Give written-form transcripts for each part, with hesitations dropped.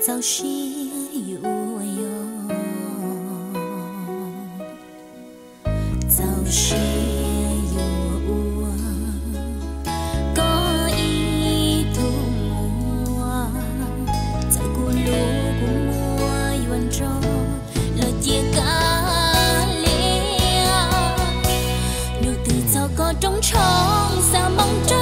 早些有哟，早些有我，có ý thu mua, giờ cô lú cô mua yuan cho, lời chia cả lia, nụ từ sau có trống trống xa mong trống.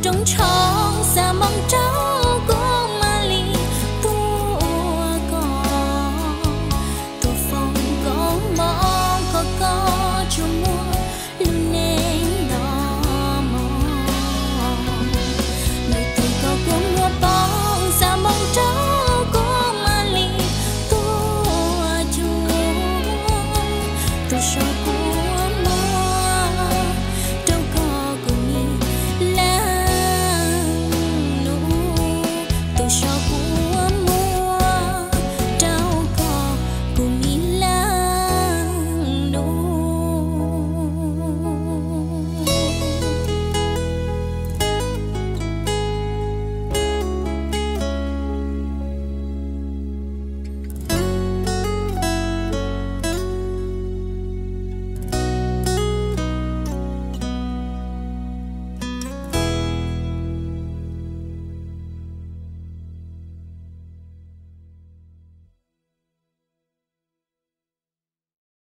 Trống trống xa mong trống của Mali tua phong có mong có cho mua luôn nên đỏ mong nơi từ có cuốn mua bóng xa mong trống của Mali tua chuông tôi